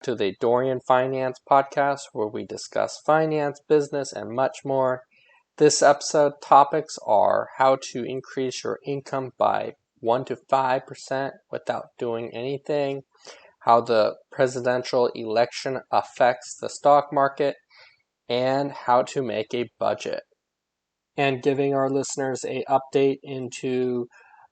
to the Dorian Finance podcast, where we discuss finance, business, and much more. This episode topics are how to increase your income by 1 to 5% without doing anything, how the presidential election affects the stock market, and how to make a budget. And giving our listeners an update into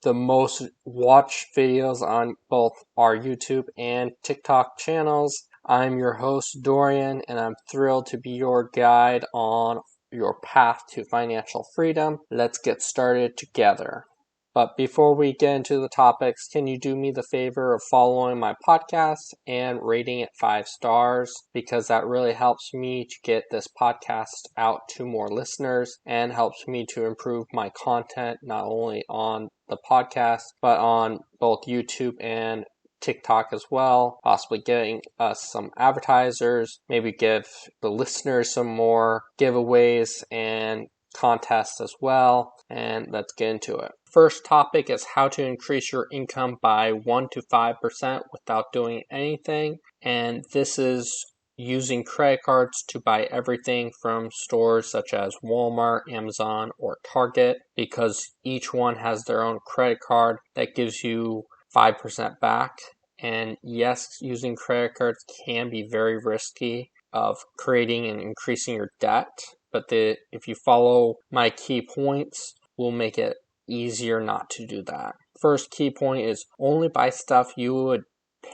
the most watched videos on both our YouTube and TikTok channels. I'm your host, Dorian, and I'm thrilled to be your guide on your path to financial freedom. Let's get started together. But before we get into the topics, can you do me the favor of following my podcast and rating it 5 stars? Because that really helps me to get this podcast out to more listeners and helps me to improve my content, not only on the podcast, but on both YouTube and TikTok as well, possibly getting us some advertisers, maybe give the listeners some more giveaways and contests as well, and let's get into it. First topic is how to increase your income by 1 to 5% without doing anything, and this is using credit cards to buy everything from stores such as Walmart, Amazon, or Target, because each one has their own credit card that gives you 5% back. And yes, using credit cards can be very risky of creating and increasing your debt, but if you follow my key points, will make it easier not to do that. First key point is only buy stuff you would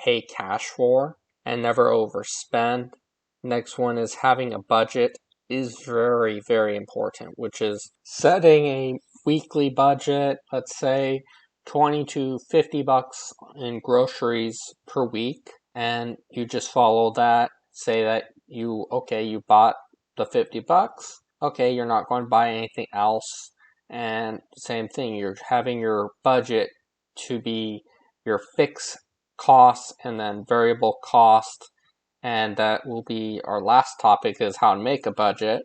pay cash for and never overspend. Next one is having a budget is very, very important, which is setting a weekly budget, let's say 20 to 50 bucks in groceries per week, and you just follow that. Say that you bought the 50 bucks. Okay, you're not going to buy anything else. And same thing, you're having your budget to be your fixed costs and then variable cost. And that will be our last topic, is how to make a budget.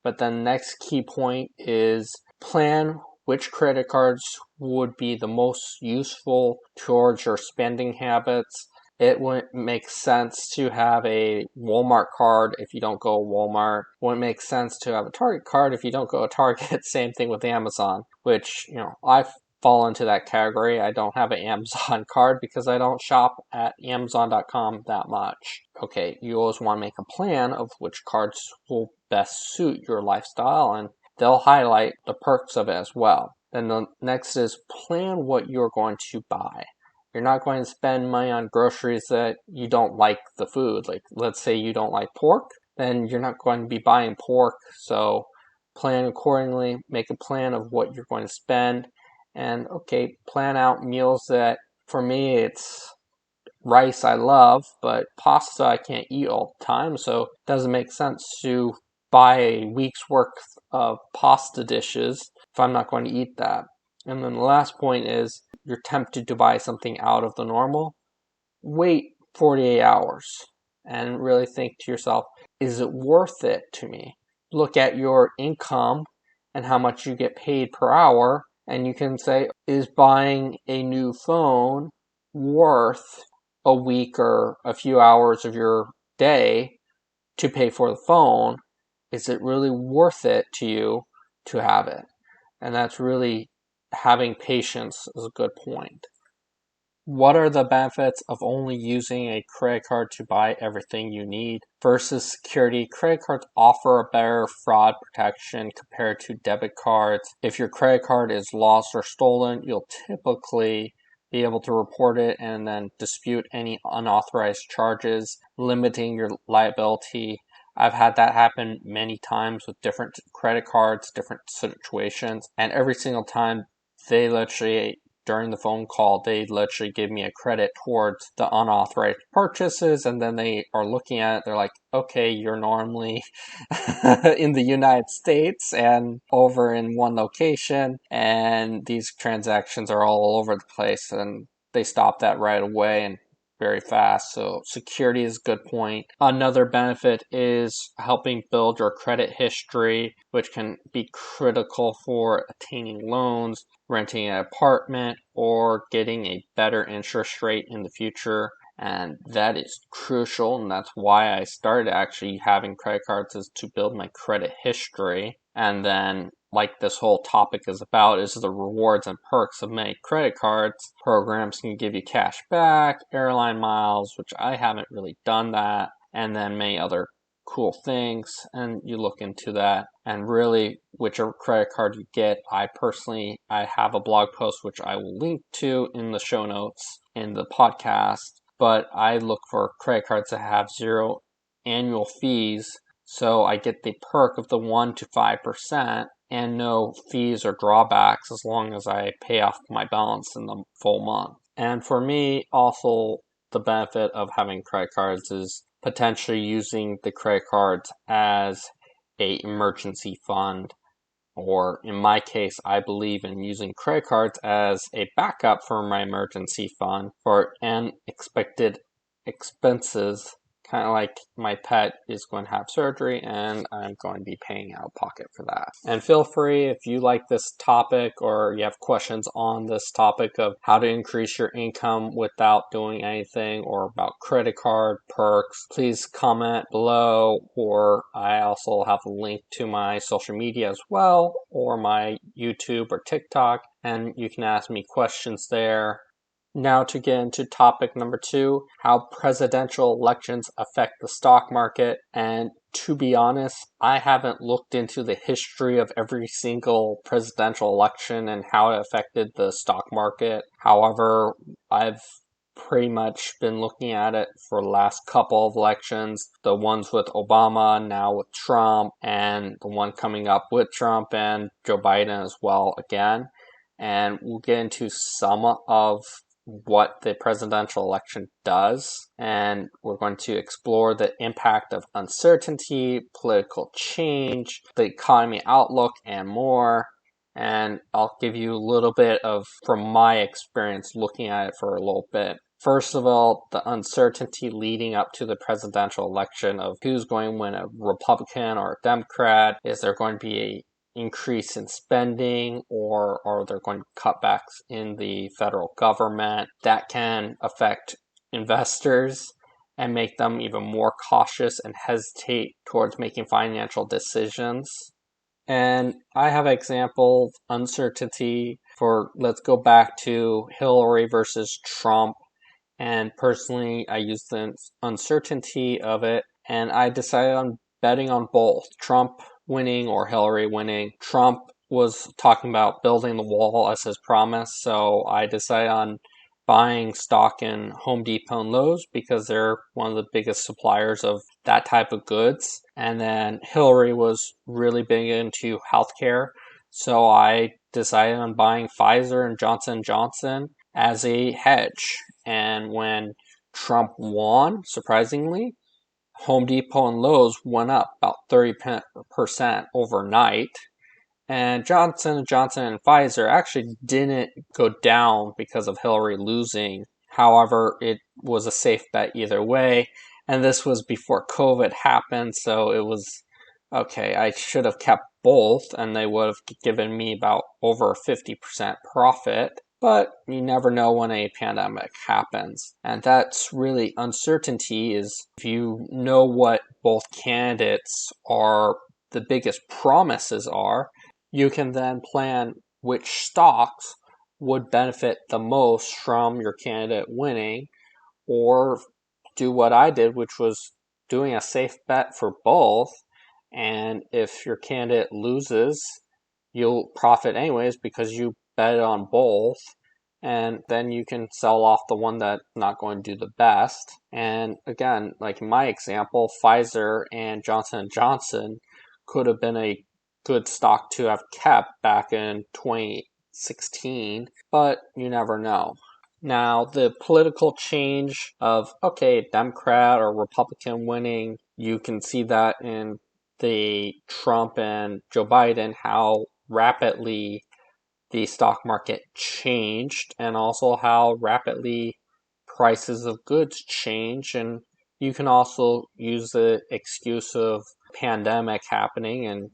But then next key point is plan which credit cards would be the most useful towards your spending habits. It wouldn't make sense to have a Walmart card if you don't go to Walmart. Wouldn't make sense to have a Target card if you don't go to Target. Same thing with Amazon, which, I fall into that category. I don't have an Amazon card because I don't shop at Amazon.com that much. Okay, you always want to make a plan of which cards will best suit your lifestyle, and they'll highlight the perks of it as well. Then the next is plan what you're going to buy. You're not going to spend money on groceries that you don't like the food. Like, let's say you don't like pork, then you're not going to be buying pork. So plan accordingly, make a plan of what you're going to spend, and plan out meals that, for me, it's rice I love, but pasta I can't eat all the time, so it doesn't make sense to buy a week's worth of pasta dishes if I'm not going to eat that. And then the last point is, you're tempted to buy something out of the normal. Wait 48 hours and really think to yourself, is it worth it to me? Look at your income and how much you get paid per hour, and you can say, is buying a new phone worth a week or a few hours of your day to pay for the phone? Is it really worth it to you to have it? And that's really having patience is a good point. What are the benefits of only using a credit card to buy everything you need versus security? Credit cards offer a better fraud protection compared to debit cards. If your credit card is lost or stolen, you'll typically be able to report it and then dispute any unauthorized charges, limiting your liability. I've had that happen many times with different credit cards, different situations, and every single time during the phone call, they literally give me a credit towards the unauthorized purchases, and then they are looking at it, they're like, okay, you're normally in the United States and over in one location, and these transactions are all over the place, and they stop that right away and very fast. So security is a good point. Another benefit is helping build your credit history, which can be critical for attaining loans, renting an apartment, or getting a better interest rate in the future. And that is crucial, and that's why I started actually having credit cards, is to build my credit history. And then, like this whole topic is about, is the rewards and perks of many credit cards. Programs can give you cash back, airline miles, which I haven't really done that, and then many other cool things, and you look into that. And really, whichever credit card you get, I have a blog post which I will link to in the show notes in the podcast, but I look for credit cards that have zero annual fees, so I get the perk of the 1 to 5% and no fees or drawbacks as long as I pay off my balance in the full month. And for me, also, the benefit of having credit cards is potentially using the credit cards as a emergency fund, or in my case, I believe in using credit cards as a backup for my emergency fund for unexpected expenses, kind of like my pet is going to have surgery and I'm going to be paying out of pocket for that. And feel free, if you like this topic or you have questions on this topic of how to increase your income without doing anything, or about credit card perks, please comment below, or I also have a link to my social media as well, or my YouTube or TikTok, and you can ask me questions there. Now to get into topic number 2, how presidential elections affect the stock market. And to be honest, I haven't looked into the history of every single presidential election and how it affected the stock market. However, I've pretty much been looking at it for the last couple of elections, the ones with Obama, now with Trump, and the one coming up with Trump and Joe Biden as well again. And we'll get into some of what the presidential election does, and we're going to explore the impact of uncertainty, political change, the economy outlook, and more. And I'll give you a little bit of from my experience looking at it for a little bit. First of all, the uncertainty leading up to the presidential election of who's going to win, a Republican or a Democrat. Is there going to be a increase in spending, or are there going to be cutbacks in the federal government? That can affect investors and make them even more cautious and hesitate towards making financial decisions. And I have an example of uncertainty for, let's go back to Hillary versus Trump. And personally, I used the uncertainty of it, and I decided on betting on both Trump winning or Hillary winning. Trump was talking about building the wall as his promise, so I decided on buying stock in Home Depot and Lowe's because they're one of the biggest suppliers of that type of goods. And then Hillary was really big into healthcare, so I decided on buying Pfizer and Johnson & Johnson as a hedge. And when Trump won, surprisingly, Home Depot and Lowe's went up about 30% overnight. And Johnson & Johnson and Pfizer actually didn't go down because of Hillary losing. However, it was a safe bet either way. And this was before COVID happened, so it was, okay, I should have kept both, and they would have given me about over 50% profit. But you never know when a pandemic happens. And that's really uncertainty, is if you know what both candidates are, the biggest promises are, you can then plan which stocks would benefit the most from your candidate winning, or do what I did, which was doing a safe bet for both. And if your candidate loses, you'll profit anyways because you bet on both, and then you can sell off the one that's not going to do the best. And again, like in my example, Pfizer and Johnson & Johnson could have been a good stock to have kept back in 2016, but you never know. Now, the political change of, okay, Democrat or Republican winning, you can see that in the Trump and Joe Biden, how rapidly the stock market changed, and also how rapidly prices of goods change. And you can also use the excuse of pandemic happening, and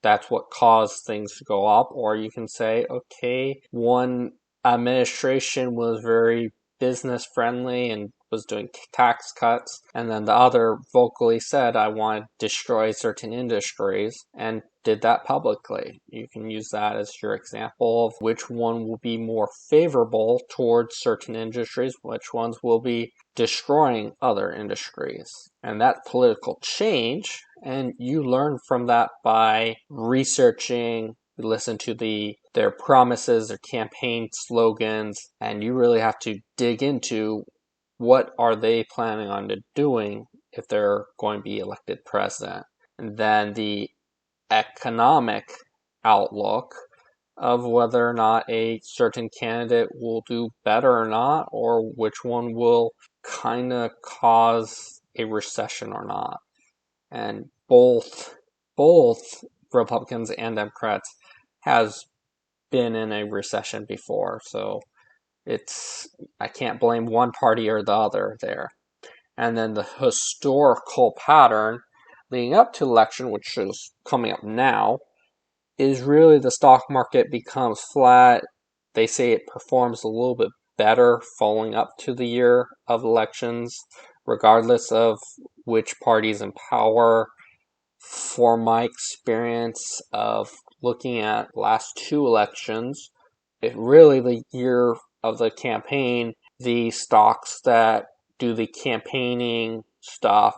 that's what caused things to go up. Or you can say, okay, one administration was very business friendly and was doing tax cuts, and then the other vocally said, I want to destroy certain industries, and did that publicly. You can use that as your example of which one will be more favorable towards certain industries, which ones will be destroying other industries. And that political change, and you learn from that by researching, listen to their promises, their campaign slogans, and you really have to dig into what are they planning on doing if they're going to be elected president. And then the economic outlook of whether or not a certain candidate will do better or not, or which one will kind of cause a recession or not. And both Republicans and Democrats has been in a recession before, so I can't blame one party or the other there. And then the historical pattern leading up to election, which is coming up now, is really the stock market becomes flat. They say it performs a little bit better following up to the year of elections, regardless of which party's in power. For my experience of looking at last two elections, it really the year of the campaign, the stocks that do the campaigning stuff,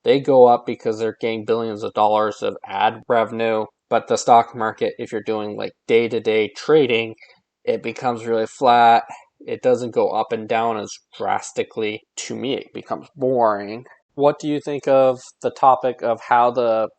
they go up because they're getting billions of dollars of ad revenue. But the stock market, if you're doing like day-to-day trading, it becomes really flat. It doesn't go up and down as drastically. To me, it becomes boring. What do you think of the topic of how the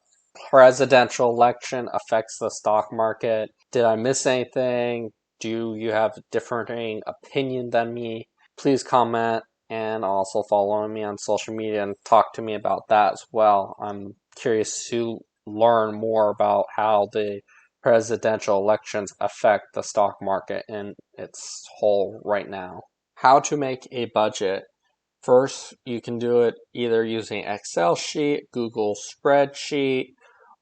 presidential election affects the stock market? Did I miss anything? Do you have a differing opinion than me? Please comment and also follow me on social media and talk to me about that as well. I'm curious to learn more about how the presidential elections affect the stock market in its whole right now. How to make a budget. First, you can do it either using Excel sheet, Google spreadsheet,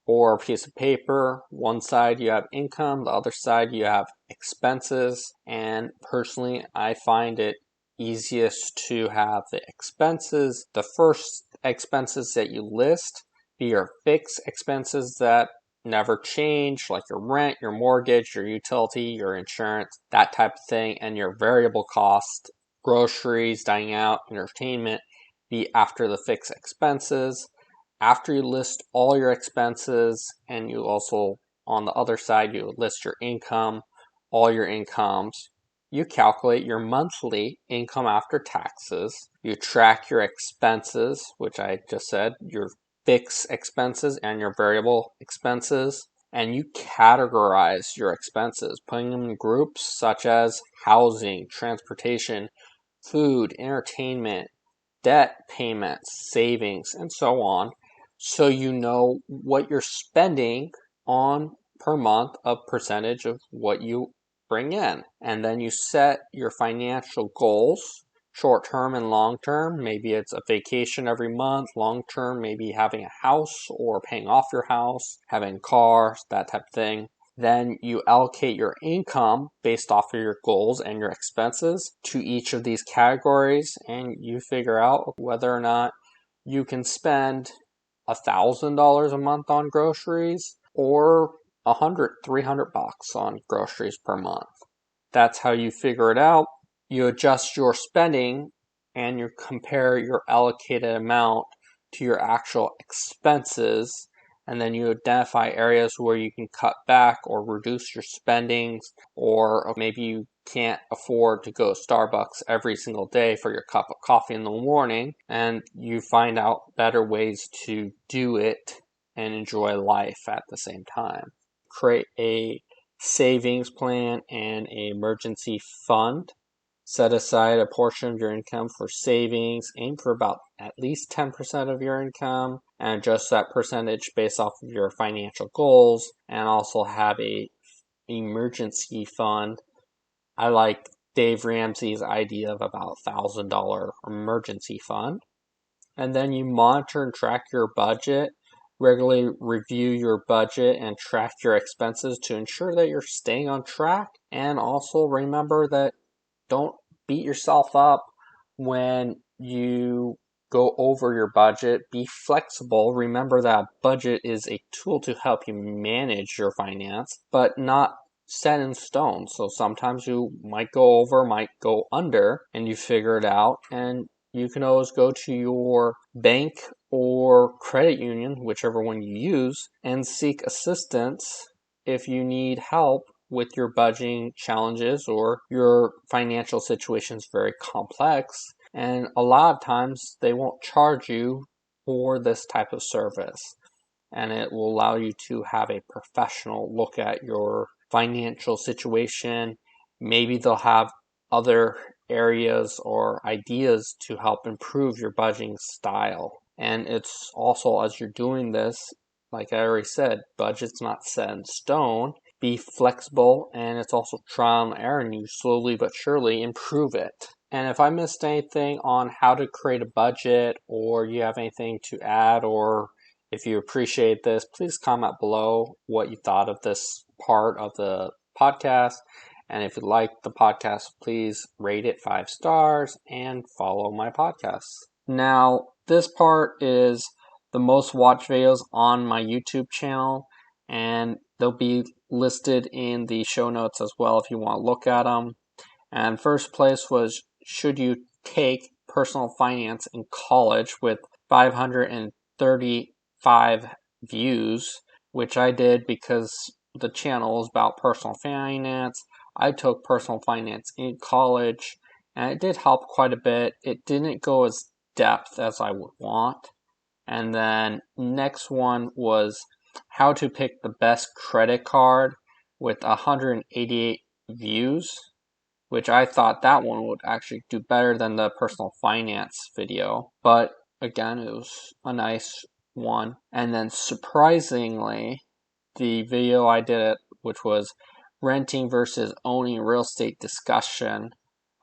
or a piece of paper. One side you have income, the other side you have expenses. And personally, I find it easiest to have the expenses. The first expenses that you list be your fixed expenses that never change, like your rent, your mortgage, your utility, your insurance, that type of thing, and your variable cost, groceries, dining out, entertainment, be after the fixed expenses. After you list all your expenses, and you also, on the other side, you list your income, all your incomes, you calculate your monthly income after taxes. You track your expenses, which I just said, your fixed expenses and your variable expenses, and you categorize your expenses, putting them in groups such as housing, transportation, food, entertainment, debt payments, savings, and so on, so you know what you're spending on per month, a percentage of what you bring in. And then you set your financial goals, short-term and long-term. Maybe it's a vacation every month. Long-term, maybe having a house or paying off your house, having cars, that type of thing. Then you allocate your income based off of your goals and your expenses to each of these categories, and you figure out whether or not you can spend $1,000 a month on groceries or $300 on groceries per month. That's how you figure it out. You adjust your spending and you compare your allocated amount to your actual expenses, and then you identify areas where you can cut back or reduce your spendings, or maybe you can't afford to go to Starbucks every single day for your cup of coffee in the morning, and you find out better ways to do it and enjoy life at the same time. Create a savings plan and an emergency fund. Set aside a portion of your income for savings. Aim for about at least 10% of your income, and adjust that percentage based off of your financial goals. And also have a emergency fund. I like Dave Ramsey's idea of about $1,000 emergency fund. And then you monitor and track your budget. Regularly review your budget and track your expenses to ensure that you're staying on track. And also remember that don't beat yourself up when you go over your budget, be flexible. Remember that budget is a tool to help you manage your finance, but not set in stone. So sometimes you might go over, might go under, and you figure it out. And you can always go to your bank or credit union, whichever one you use, and seek assistance if you need help with your budgeting challenges or your financial situation is very complex. And a lot of times they won't charge you for this type of service. And it will allow you to have a professional look at your financial situation. Maybe they'll have other areas or ideas to help improve your budgeting style. And it's also, as you're doing this, like I already said, budget's not set in stone. Be flexible, and it's also trial and error, and you slowly but surely improve it. And if I missed anything on how to create a budget, or you have anything to add, or if you appreciate this, please comment below what you thought of this part of the podcast. And if you like the podcast, please rate it 5 stars and follow my podcasts. Now, this part is the most watched videos on my YouTube channel, and they'll be listed in the show notes as well if you want to look at them. And first place was, should you take personal finance in college, with 535 views, which I did because the channel is about personal finance. I took personal finance in college, and it did help quite a bit. It didn't go as depth as I would want. And then next one was how to pick the best credit card, with 188 views, which I thought that one would actually do better than the personal finance video. But again, it was a nice one. And then surprisingly, the video I did, which was renting versus owning real estate discussion,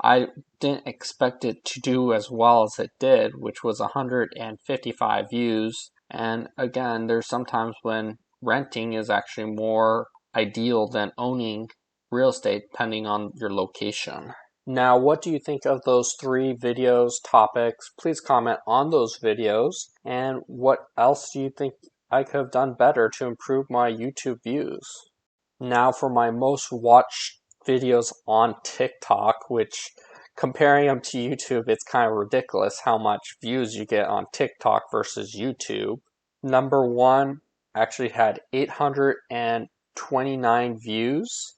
I didn't expect it to do as well as it did, which was 155 views. And again, there's sometimes when renting is actually more ideal than owning real estate, depending on your location. Now, what do you think of those 3 videos, topics? Please comment on those videos. And what else do you think I could have done better to improve my YouTube views? Now for my most watched videos on TikTok, which, comparing them to YouTube, it's kind of ridiculous how much views you get on TikTok versus YouTube. Number 1 actually had 829 views,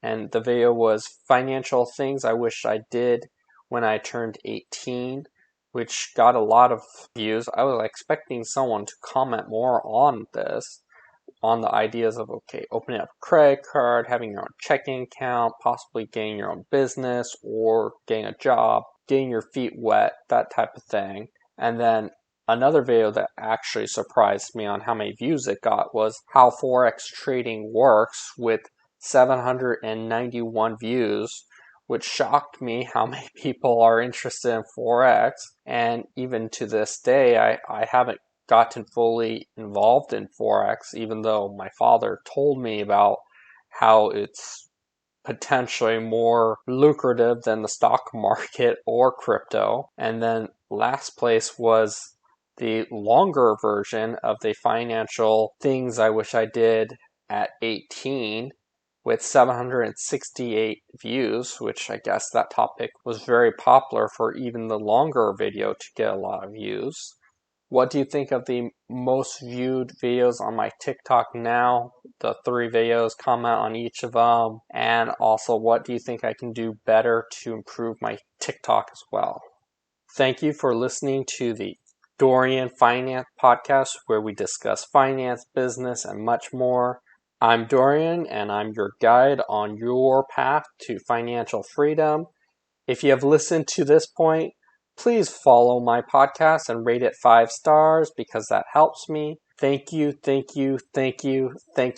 and the video was financial things I wish I did when I turned 18, which got a lot of views. I was expecting someone to comment more on this, on the ideas of, okay, opening up a credit card, having your own checking account, possibly getting your own business or getting a job, getting your feet wet, that type of thing. And then another video that actually surprised me on how many views it got was how Forex trading works, with 791 views, which shocked me how many people are interested in Forex. And even to this day, I haven't gotten fully involved in Forex, even though my father told me about how it's potentially more lucrative than the stock market or crypto. And then last place was the longer version of the financial things I wish I did at 18, with 768 views, which I guess that topic was very popular for even the longer video to get a lot of views. What do you think of the most viewed videos on my TikTok now? The 3 videos, comment on each of them. And also, what do you think I can do better to improve my TikTok as well? Thank you for listening to the Dorian Finance Podcast, where we discuss finance, business, and much more. I'm Dorian, and I'm your guide on your path to financial freedom. If you have listened to this point, please follow my podcast and rate it 5 stars, because that helps me. Thank you, thank you, thank you, thank